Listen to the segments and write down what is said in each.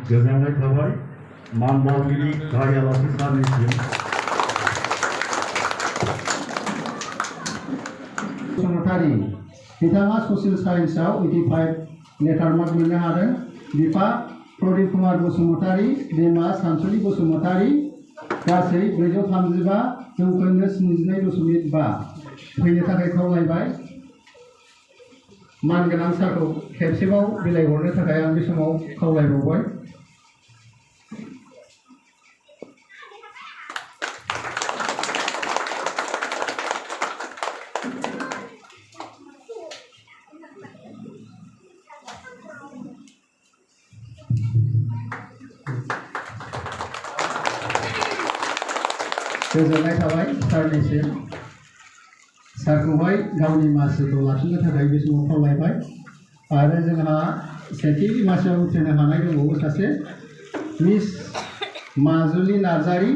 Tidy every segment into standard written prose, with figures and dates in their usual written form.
गोजोननाय थाबाय मानबावगिरि गाहाय आलासि सारनिसिम। बसुमतारी बिथाङा ससियेल साइन्सआव 85 लेटार मार्क मोननो हादों। बिफा प्रदीप कुमार बसुमतारी, बिमा सानसुलि बसुमतारी, गासै 435 जौखोन्दो 72.5 फैनो थाखाय खावलायबाय। मानगोनां सारखौ खेबसेबाव बिलाइ हरनो थाखाय आं बे समाव खावलायबावबाय। गोजोननाय थाबाय सारनिसिम। सारखौहाय गावनि मासिखौ लाखिनो थाखाय बे समाव खावलायबाय। आरो जोंहा सेथि मासियाव उथ्रिनो हानाय दंबावो सासे मिस माजुलि नार्जारी।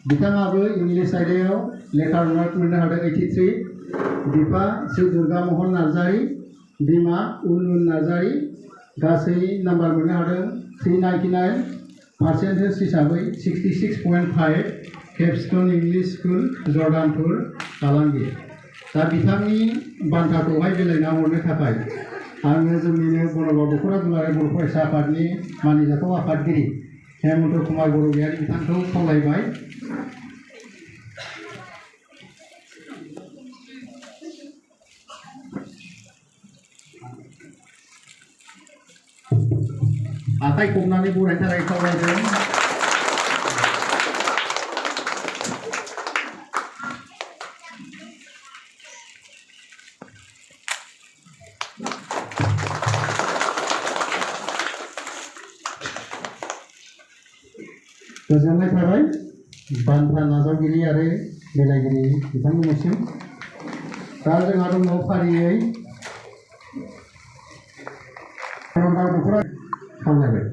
बिथाङाबो इंलिश आयदायाव लेटार मार्क मोननो हादों 83। बिफा श्री दुर्गा मोहन नार्जारी, बिमा उन नार्जारी, गासै नाम्बार मोननो हादों 399, पार्सेन्टेज हिसाबै 66.5, केपस्टन इंलिश स्कुल जर्डानपुर आलांगि। दा बिथांनि बान्थाखौहाय बिलाइना हरनो थाखाय आङो जोंनिनो बनरगाव दख'रा दुलाराय बर' फरायसा आफादनि मानिजाथाव आफादगिरि हेमन्त कुमार बरगयारी बिथांखौ खावलायबाय। आखाइ खबनानै बरायनो थाखाय खावलायदों। गोजोननाय थाबाय बान्था नाजावगिरि आरो बिलाइगिरि बिथांमोननिसिम। दा जोंहा दङ फारियै बनरगाव दख'रा खावलायबाय।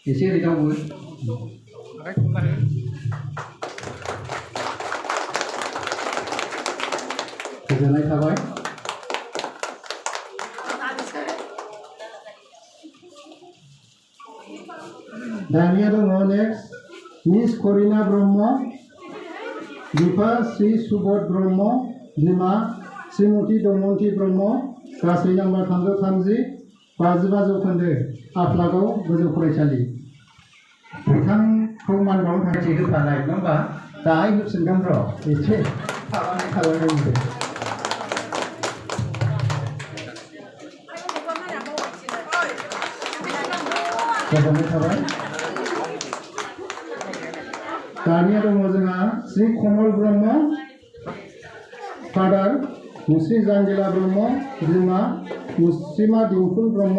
एसे ओरै दावबो। गोजोननाय थाबाय। दानिया दङ नेक्स्ट मिस करिना ब्रह्म, बिफा श्री सुबोध ब्रह्म, बिमा श्रीमती दमयन्ती ब्रह्म, गासै नाम्बार 330, 55 जौखोन्दो आफलागाव गोजौ फरायसालि। बिथांखौ मान बावनो थाखाय होफानाय नङा होमबा? दाहाय होफिनगोन र' एसे थाबाय खालामदों। गोजोननाय थाबाय। दानिया दङ जोंहा श्री कमल ब्रह्म, फादार मुस्रि जांगिला ब्रह्म, बिमा मुस्रिमा दिंखुल ब्रह्म,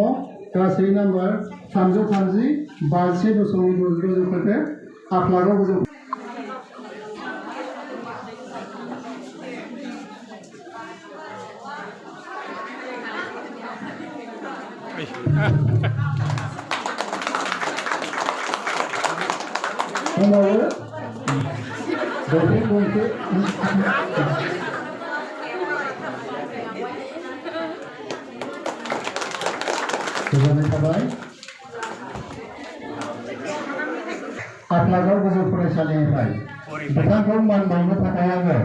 गासै नाम्बार 330, 51.00 जौखोन्दो आफलागाव गोजौ। गोजोननाय थाबाय। आफलागाव गोजौ फरायसालिनिफ्राय बिथांखौ मान बावनो थाखाय आङो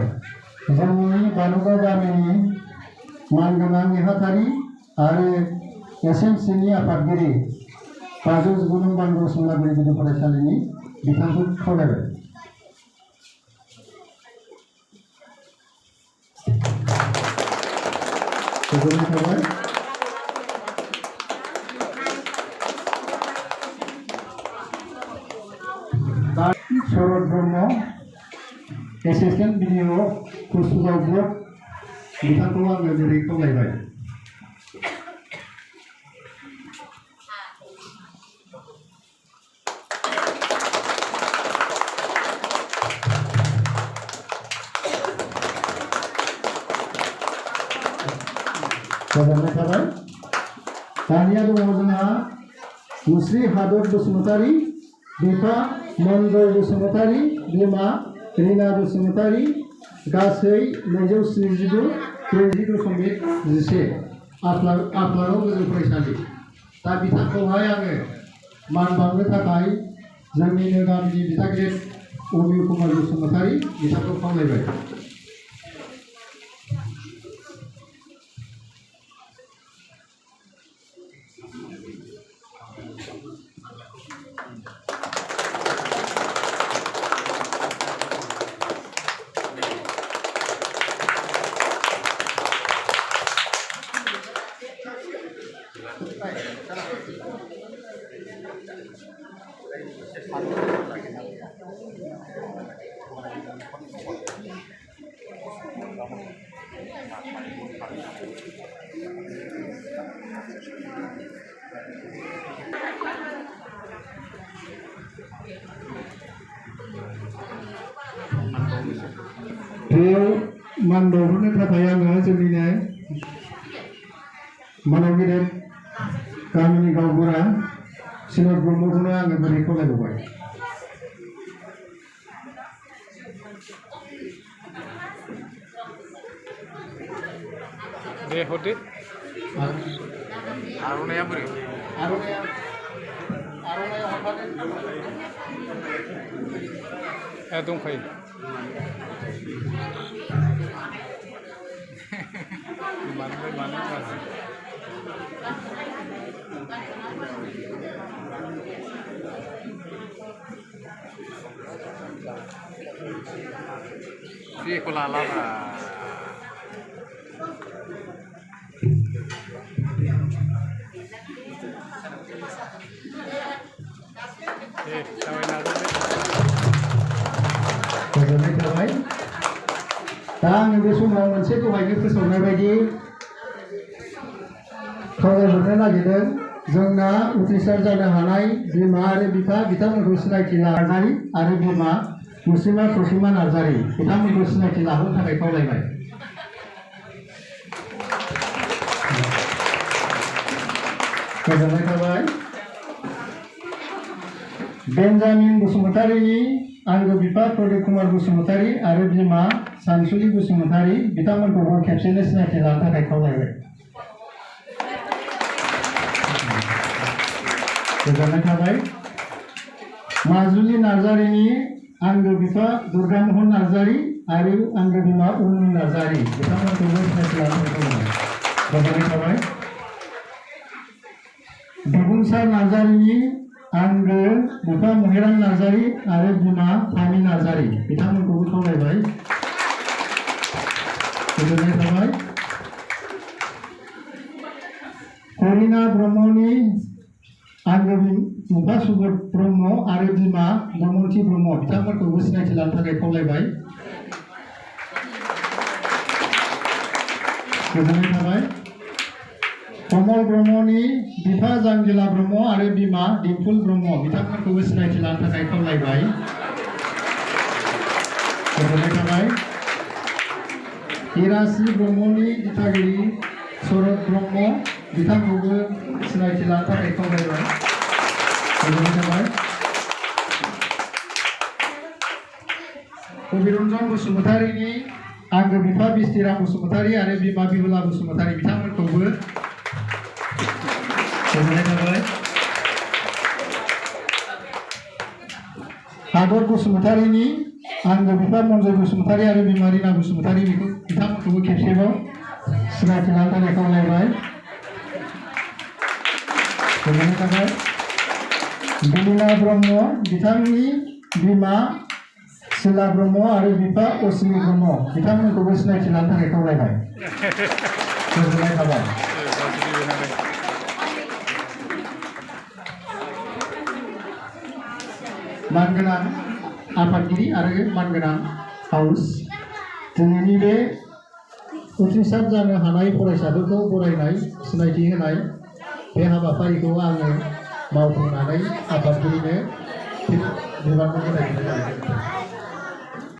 जोंनि बानुगाव गामिनि मानगोनां नेहाथारि आरो एसएमसीनि आफादगिरि 519 बांगो संनागुरि गुदि फरायसालिनि बिथांखौ खावलायबाय। गोजोननाय थाबाय। शरद ब्रह्म, एसिस्टेन्ट भिडिअ कुसुगाव ब्लक बिथांखौ आङो गुरै खावलायबाय। गोजोननाय थाबाय। दानिया दङ जोंहा मुस्रि हादर बसुमतारी, बिफा मनजय बसुमतारी, बिमा रिना बसुमतारी, गासै 929.11 आफलागाव गोजौ फरायसालि। दा बिथांखौहाय आङो मान बावनो थाखाय जोंनिनो गामिनि बिथागिरि अमिय कुमार बसुमतारी बिथांखौ खावलायबाय। बेयाव मान बावनो थाखाय आङो जोंनिनो मानव गेदेर गामिनि गावबुरा सिनर ब्रह्मखौनो आङो बोरै खावलायबावबाय। दे हरदो। आर'नाइया बोरै? आर'नाइया हरफादो। दंखायो। Siapa lalat? गोजोननाय थाबाय। दा आङो बे समाव मोनसे दहायनो फोसावनाय बायदि खावलायहरनो नागिरदों। जोंना उथ्रिसार जानो हानाय बिमा आरो बिफा बिथांमोनखौ सिनायथि नार्जारि आरो बिमा मुस्रिमा प्रसिमा नार्जारि बिथांमोनखौ सिनायथि लाहोनो थाखाय खावलायबाय। गोजोननाय थाबाय। बेन्जामिन बसुमतारीनि आंगो बिफा प्रदीप कुमार बसुमतारी आरो बिमा सानसुलि बसुमतारी बिथांमोनखौबो खेबसेनो सिनायथि लानो थाखाय खावलायबाय। गोजोननाय थाबाय। माजुलि नार्जारिनि आंगो बिफा दुर्गामोहन नार्जारि आरो आंगो बिमा उर्मि नार्जारि बिथांमोनखौबो सिनायथि लानो थाखाय खावलायबाय। गोजोननाय थाबाय। बिबुंसार नार्जारिनि आंगो बिफा महिराम नार्जारि आरो बिमा फामि नार्जारि बिथांमोनखौबो खावलायबाय। गोजोननाय थाबाय। करिना ब्रह्मनि आंगो बिफा सुबोध ब्रह्म आरो बिमा दमनथि ब्रह्म बिथांमोनखौबो सिनायथि लानो थाखाय खावलायबाय। गोजोननाय थाबाय। कमल ब्रह्मनि बिफा जांगिला ब्रह्म आरो बिमा दिम्पुल ब्रह्म बिथांमोनखौबो सिनायथि लानो थाखाय खावलायबाय। गोजोननाय थाबाय। हिरासि ब्रह्मनि दिथागिरि शरद ब्रह्म बिथांखौबो सिनायथि लानो थाखाय खावलायबाय। गोजोननाय थाबाय। कबिरन्जन बसुमतारीनि आंगो बिफा बिस्थिराम बसुमतारी आरो बिमा बिहुला बसुमतारी बिथांमोनखौबो गोजोननाय थाबाय। हादर बसुमतारीनि आंगो बिफा मनजय बसुमतारी आरो बिमा रिना बसुमतारी बिथांमोनखौबो खेबसेबाव सिनायथि लानो थाखाय खावलायबाय। गोजोननाय थाबाय। बिलिना ब्रह्म बिथांनि बिमा सिला ब्रह्म आरो बिफा असिनि ब्रह्म बिथांमोनखौबो सिनायथि लानो थाखाय खावलायबाय। गोजोननाय थाबाय। मानगोनां आफादगिरि आरो मानगोनां हाउस दिनैनि बे उथ्रिसार जानो हानाय फरायसाफोरखौ बरायनाय सिनायथि होनाय बे हाबाफारिखौ आङो मावफुंनानै आफादगिरिनो बिबान होनाय जादों।